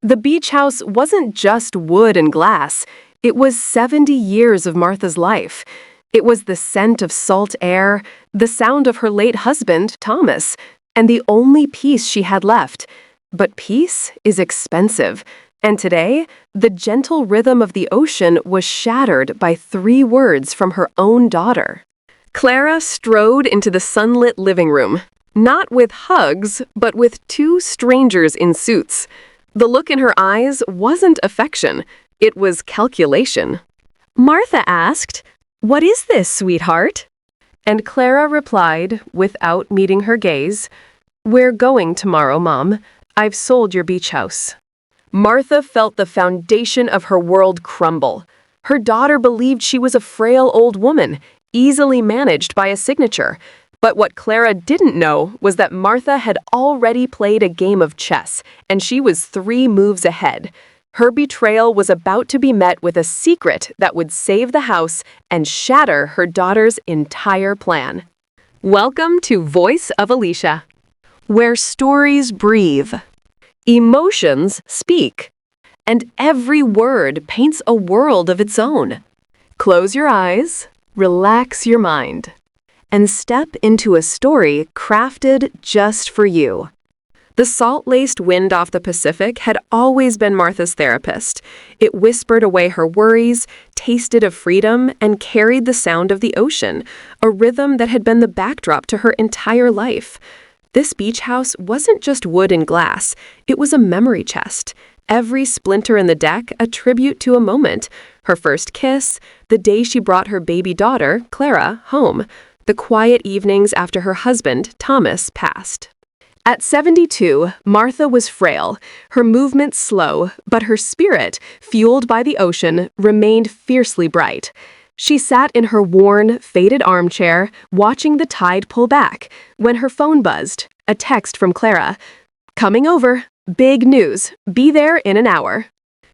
The beach house wasn't just wood and glass. It was 70 years of Martha's life. It was the scent of salt air, the sound of her late husband, Thomas, and the only peace she had left. But peace is expensive, and today, the gentle rhythm of the ocean was shattered by 3 words from her own daughter. Clara strode into the sunlit living room, not with hugs, but with 2 strangers in suits. The look in her eyes wasn't affection, it was calculation. Martha asked, "What is this, sweetheart?" And Clara replied, without meeting her gaze, "We're going tomorrow, Mom. I've sold your beach house." Martha felt the foundation of her world crumble. Her daughter believed she was a frail old woman, easily managed by a signature. But what Clara didn't know was that Martha had already played a game of chess, and she was 3 moves ahead. Her betrayal was about to be met with a secret that would save the house and shatter her daughter's entire plan. Welcome to Voice of Alicia, where stories breathe, emotions speak, and every word paints a world of its own. Close your eyes, relax your mind, and step into a story crafted just for you. The salt-laced wind off the Pacific had always been Martha's therapist. It whispered away her worries, tasted of freedom, and carried the sound of the ocean, a rhythm that had been the backdrop to her entire life. This beach house wasn't just wood and glass, it was a memory chest. Every splinter in the deck a tribute to a moment. Her first kiss, the day she brought her baby daughter, Clara, home, the quiet evenings after her husband, Thomas, passed. At 72, Martha was frail, her movements slow, but her spirit, fueled by the ocean, remained fiercely bright. She sat in her worn, faded armchair, watching the tide pull back, when her phone buzzed, a text from Clara. "Coming over. Big news. Be there in an hour."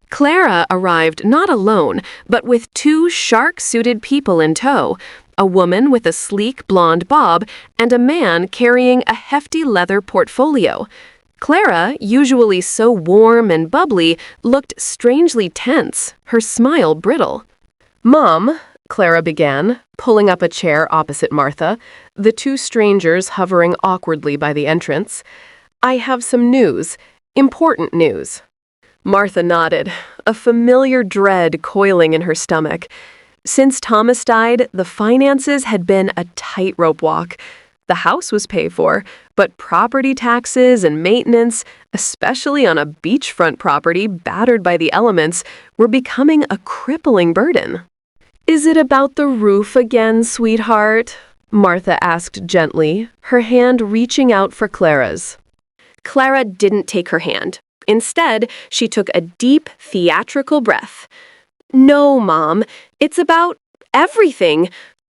Clara arrived not alone, but with 2 shark-suited people in tow, a woman with a sleek blonde bob and a man carrying a hefty leather portfolio. Clara, usually so warm and bubbly, looked strangely tense, her smile brittle. "Mom," Clara began, pulling up a chair opposite Martha, the 2 strangers hovering awkwardly by the entrance, "I have some news, important news." Martha nodded, a familiar dread coiling in her stomach. Since Thomas died, the finances had been a tightrope walk. The house was paid for, but property taxes and maintenance, especially on a beachfront property battered by the elements, were becoming a crippling burden. "Is it about the roof again, sweetheart?" Martha asked gently, her hand reaching out for Clara's. Clara didn't take her hand. Instead, she took a deep, theatrical breath. "No, Mom, it's about everything.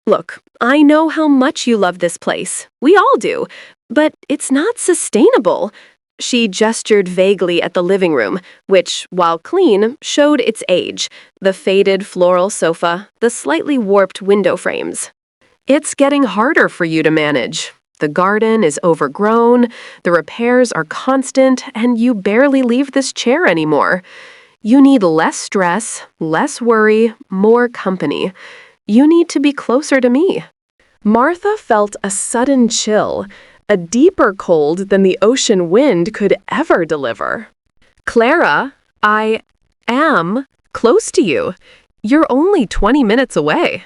Look, I know how much you love this place. We all do. But it's not sustainable." She gestured vaguely at the living room, which, while clean, showed its age, the faded floral sofa, the slightly warped window frames. "It's getting harder for you to manage. The garden is overgrown, the repairs are constant, and you barely leave this chair anymore. You need less stress, less worry, more company. You need to be closer to me." Martha felt a sudden chill, a deeper cold than the ocean wind could ever deliver. "Clara, I am close to you. You're only 20 minutes away."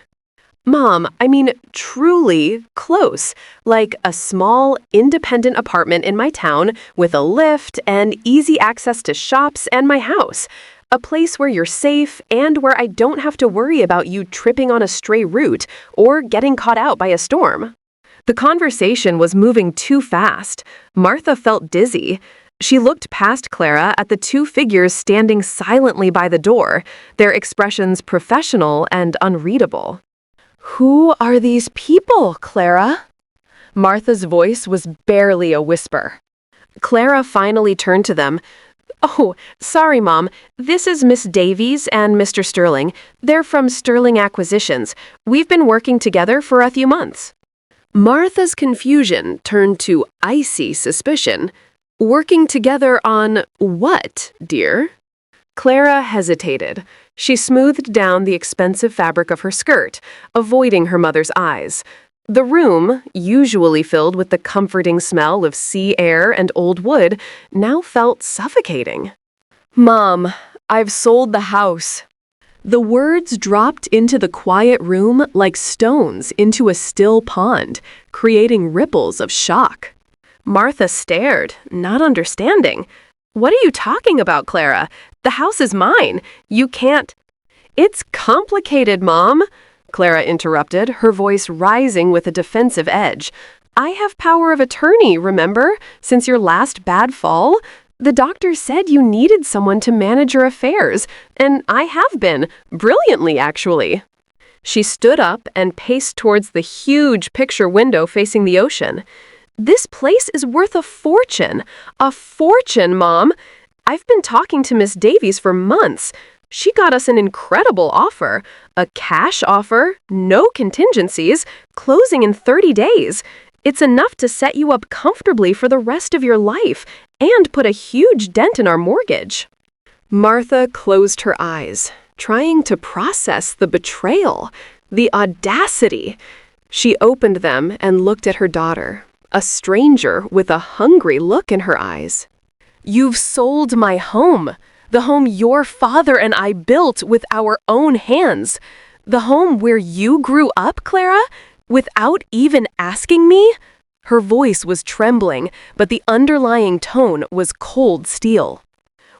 "Mom, I mean truly close, like a small, independent apartment in my town with a lift and easy access to shops and my house. A place where you're safe and where I don't have to worry about you tripping on a stray root or getting caught out by a storm." The conversation was moving too fast. Martha felt dizzy. She looked past Clara at the 2 figures standing silently by the door, their expressions professional and unreadable. "Who are these people, Clara?" Martha's voice was barely a whisper. Clara finally turned to them. "Oh, sorry, Mom. This is Miss Davies and Mr. Sterling. They're from Sterling Acquisitions. We've been working together for a few months." Martha's confusion turned to icy suspicion. Working together on what, dear? Clara hesitated. She smoothed down the expensive fabric of her skirt, avoiding her mother's eyes. The room, usually filled with the comforting smell of sea air and old wood, now felt suffocating. Mom, I've sold the house. The words dropped into the quiet room like stones into a still pond, creating ripples of shock. Martha stared, not understanding. What are you talking about, Clara? The house is mine. You can't. It's complicated, Mom, Clara interrupted, her voice rising with a defensive edge. I have power of attorney, remember, since your last bad fall? The doctor said you needed someone to manage your affairs, and I have been, brilliantly actually. She stood up and paced towards the huge picture window facing the ocean. This place is worth a fortune. A fortune, Mom. I've been talking to Miss Davies for months. She got us an incredible offer. A cash offer, no contingencies, closing in 30 days. It's enough to set you up comfortably for the rest of your life and put a huge dent in our mortgage. Martha closed her eyes, trying to process the betrayal, the audacity. She opened them and looked at her daughter, a stranger with a hungry look in her eyes. You've sold my home, the home your father and I built with our own hands, the home where you grew up, Clara, without even asking me? Her voice was trembling, but the underlying tone was cold steel.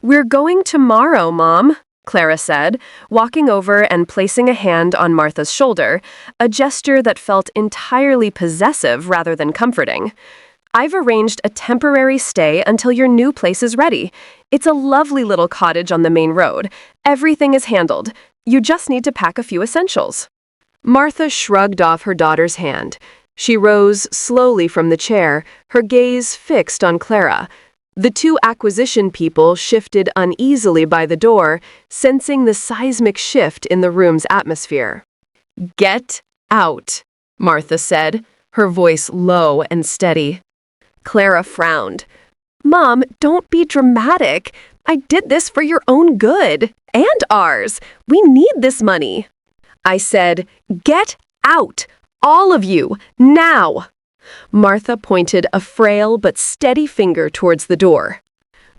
We're going tomorrow, Mom, Clara said, walking over and placing a hand on Martha's shoulder, a gesture that felt entirely possessive rather than comforting. I've arranged a temporary stay until your new place is ready. It's a lovely little cottage on the main road. Everything is handled. You just need to pack a few essentials. Martha shrugged off her daughter's hand. She rose slowly from the chair, her gaze fixed on Clara. The two acquisition people shifted uneasily by the door, sensing the seismic shift in the room's atmosphere. Get out, Martha said, her voice low and steady. Clara frowned. Mom, don't be dramatic. I did this for your own good, and ours. We need this money. I said, get out, all of you, now. Martha pointed a frail but steady finger towards the door.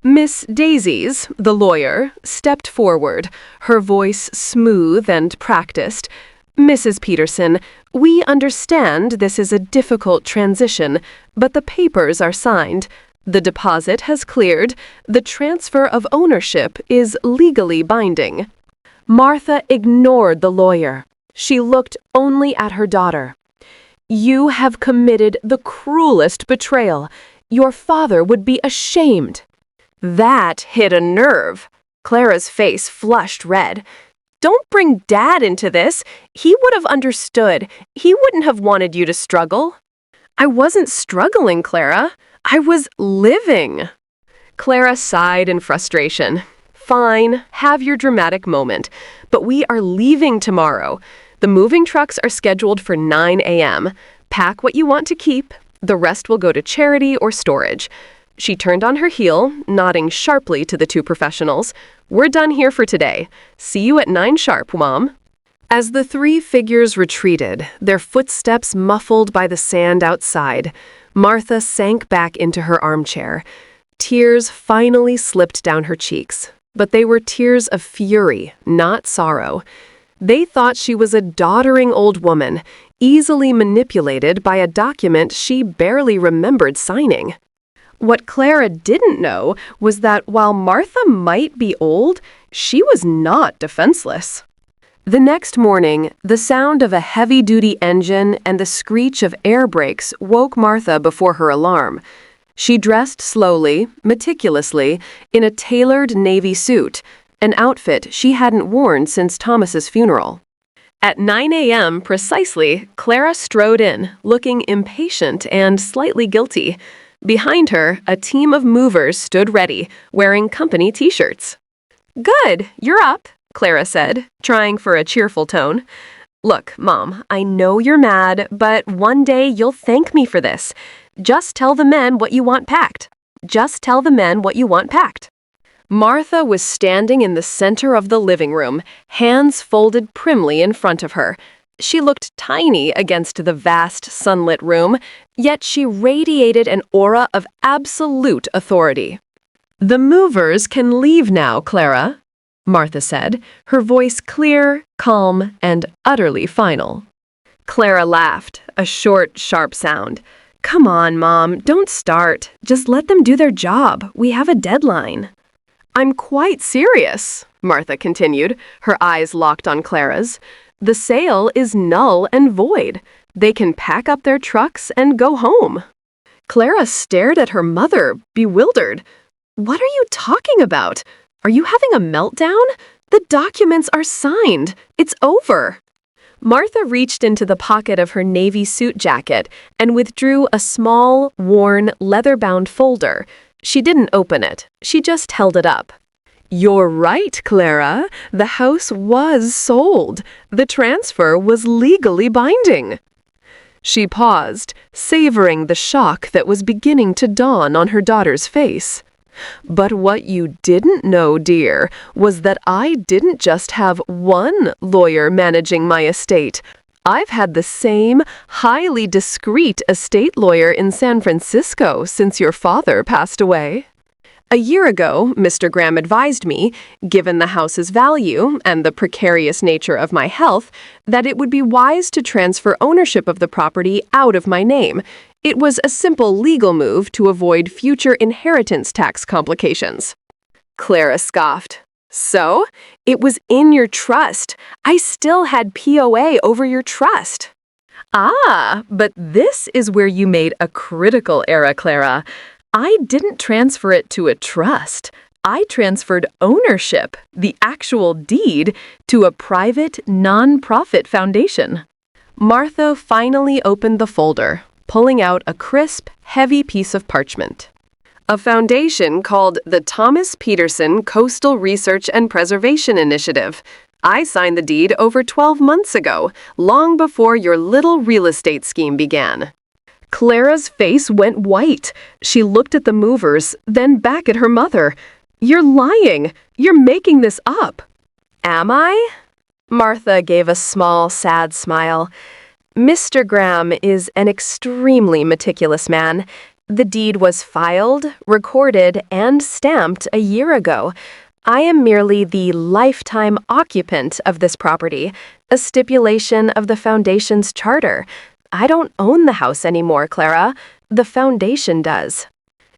Miss Davies, the lawyer, stepped forward, her voice smooth and practiced. Mrs. Peterson, we understand this is a difficult transition, but the papers are signed. The deposit has cleared. The transfer of ownership is legally binding. Martha ignored the lawyer. She looked only at her daughter. You have committed the cruelest betrayal. Your father would be ashamed. That hit a nerve. Clara's face flushed red. Don't bring Dad into this. He would have understood. He wouldn't have wanted you to struggle. I wasn't struggling, Clara. I was living. Clara sighed in frustration. Fine, have your dramatic moment. But we are leaving tomorrow. The moving trucks are scheduled for 9 a.m. Pack what you want to keep. The rest will go to charity or storage. She turned on her heel, nodding sharply to the two professionals. We're done here for today. See you at 9 sharp, Mom. As the three figures retreated, their footsteps muffled by the sand outside, Martha sank back into her armchair. Tears finally slipped down her cheeks, but they were tears of fury, not sorrow. They thought she was a doddering old woman, easily manipulated by a document she barely remembered signing. What Clara didn't know was that while Martha might be old, she was not defenseless. The next morning, the sound of a heavy-duty engine and the screech of air brakes woke Martha before her alarm. She dressed slowly, meticulously, in a tailored navy suit, an outfit she hadn't worn since Thomas's funeral. At 9 a.m. precisely, Clara strode in, looking impatient and slightly guilty. Behind her, a team of movers stood ready, wearing company t-shirts. Good, you're up, Clara said, trying for a cheerful tone. Look, Mom, I know you're mad, but one day you'll thank me for this. Just tell the men what you want packed. Just tell the men what you want packed." Martha was standing in the center of the living room, hands folded primly in front of her. She looked tiny against the vast sunlit room, yet she radiated an aura of absolute authority. "The movers can leave now, Clara," Martha said, her voice clear, calm, and utterly final. Clara laughed, a short, sharp sound. "Come on, Mom, don't start. Just let them do their job. We have a deadline." "I'm quite serious," Martha continued, her eyes locked on Clara's. "The sale is null and void. They can pack up their trucks and go home." Clara stared at her mother, bewildered. "What are you talking about? Are you having a meltdown? The documents are signed. It's over." Martha reached into the pocket of her navy suit jacket and withdrew a small, worn, leather-bound folder. She didn't open it. She just held it up. "You're right, Clara. The house was sold. The transfer was legally binding." She paused, savoring the shock that was beginning to dawn on her daughter's face. "But what you didn't know, dear, was that I didn't just have one lawyer managing my estate. I've had the same highly discreet estate lawyer in San Francisco since your father passed away. A year ago, Mr. Graham advised me, given the house's value and the precarious nature of my health, that it would be wise to transfer ownership of the property out of my name. It was a simple legal move to avoid future inheritance tax complications." Clara scoffed. "So? It was in your trust. I still had POA over your trust." "Ah, but this is where you made a critical error, Clara. I didn't transfer it to a trust. I transferred ownership, the actual deed, to a private, non-profit foundation." Martha finally opened the folder, pulling out a crisp, heavy piece of parchment. "A foundation called the Thomas Peterson Coastal Research and Preservation Initiative. I signed the deed over 12 months ago, long before your little real estate scheme began." Clara's face went white. She looked at the movers, then back at her mother. "You're lying. You're making this up." "Am I?" Martha gave a small, sad smile. "Mr. Graham is an extremely meticulous man. The deed was filed, recorded, and stamped a year ago. I am merely the lifetime occupant of this property, a stipulation of the foundation's charter. I don't own the house anymore, Clara. The foundation does."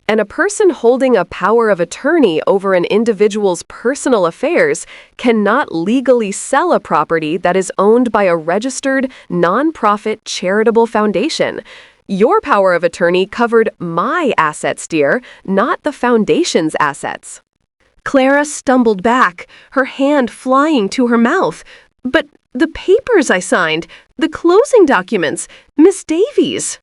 And a person holding a power of attorney over an individual's personal affairs cannot legally sell a property that is owned by a registered, non-profit charitable foundation. Your power of attorney covered my assets, dear, not the foundation's assets. Clara stumbled back, her hand flying to her mouth. "But the papers I signed, the closing documents, Miss Davies."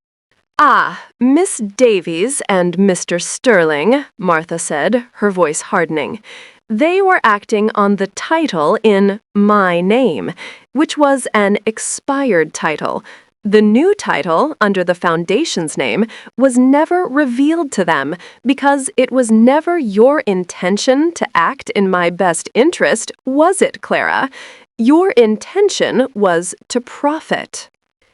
"Ah, Miss Davies and Mr. Sterling," Martha said, her voice hardening. "They were acting on the title in my name, which was an expired title. The new title, under the foundation's name, was never revealed to them because it was never your intention to act in my best interest, was it, Clara? Your intention was to profit.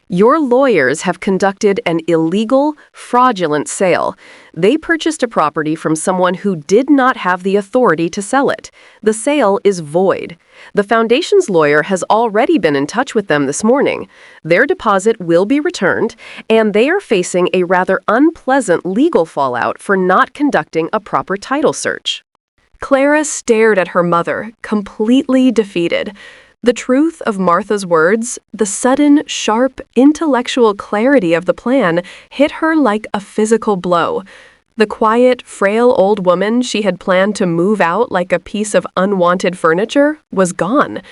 Your lawyers have conducted an illegal, fraudulent sale. They purchased a property from someone who did not have the authority to sell it. The sale is void. The foundation's lawyer has already been in touch with them this morning. Their deposit will be returned, and they are facing a rather unpleasant legal fallout for not conducting a proper title search." Clara stared at her mother, completely defeated. The truth of Martha's words, the sudden, sharp, intellectual clarity of the plan, hit her like a physical blow. The quiet, frail old woman she had planned to move out like a piece of unwanted furniture was gone.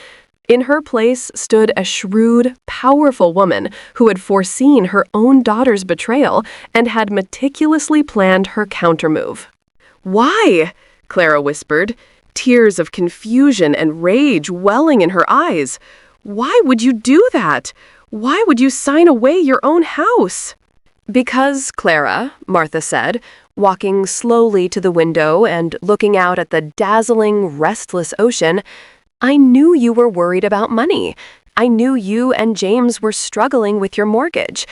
In her place stood a shrewd, powerful woman who had foreseen her own daughter's betrayal and had meticulously planned her countermove. "Why?" Clara whispered, tears of confusion and rage welling in her eyes. "Why would you do that? Why would you sign away your own house?" "Because, Clara," Martha said, walking slowly to the window and looking out at the dazzling, restless ocean, I knew you were worried about money. I knew you and James were struggling with your mortgage.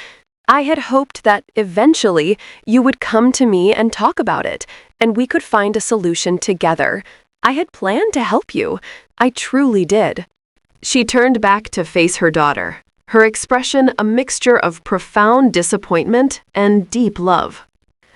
I had hoped that eventually you would come to me and talk about it, and we could find a solution together. I had planned to help you. I truly did. She turned back to face her daughter, her expression a mixture of profound disappointment and deep love.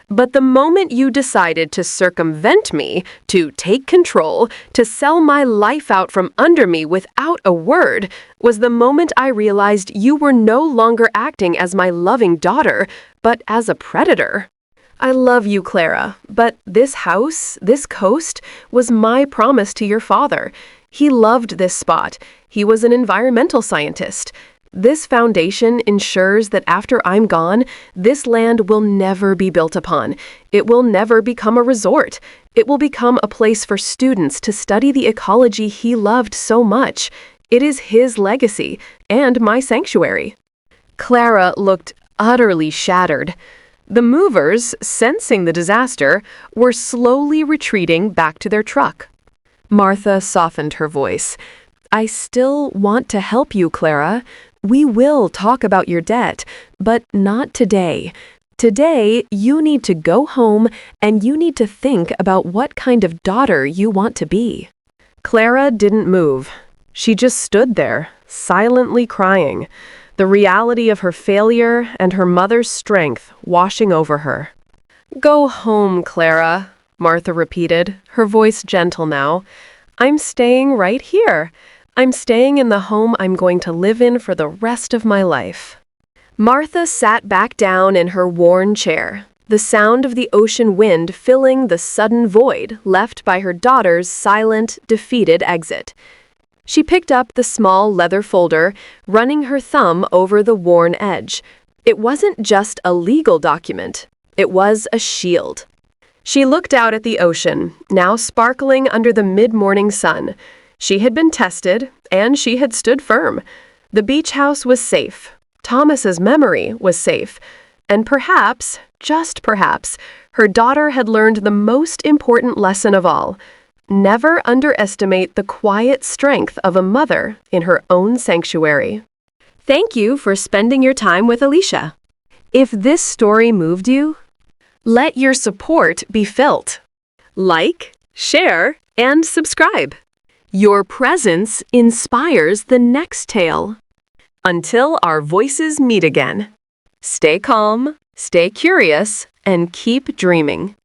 But the moment you decided to circumvent me, to take control, to sell my life out from under me without a word, was the moment I realized you were no longer acting as my loving daughter, but as a predator. I love you, Clara, but this house, this coast, was my promise to your father. He loved this spot. He was an environmental scientist. This foundation ensures that after I'm gone, this land will never be built upon. It will never become a resort. It will become a place for students to study the ecology he loved so much. It is his legacy and my sanctuary. Clara looked utterly shattered. The movers, sensing the disaster, were slowly retreating back to their truck. Martha softened her voice. I still want to help you, Clara. We will talk about your debt, but not today. Today, you need to go home and you need to think about what kind of daughter you want to be. Clara didn't move. She just stood there, silently crying, the reality of her failure and her mother's strength washing over her. Go home, Clara, Martha repeated, her voice gentle now. I'm staying right here. I'm staying in the home I'm going to live in for the rest of my life. Martha sat back down in her worn chair, the sound of the ocean wind filling the sudden void left by her daughter's silent, defeated exit. She picked up the small leather folder, running her thumb over the worn edge. It wasn't just a legal document. It was a shield. She looked out at the ocean, now sparkling under the mid-morning sun. She had been tested, and she had stood firm. The beach house was safe. Thomas's memory was safe. And perhaps, just perhaps, her daughter had learned the most important lesson of all. Never underestimate the quiet strength of a mother in her own sanctuary. Thank you for spending your time with Alicia. If this story moved you, let your support be felt. Like, share, and subscribe. Your presence inspires the next tale. Until our voices meet again, stay calm, stay curious, and keep dreaming.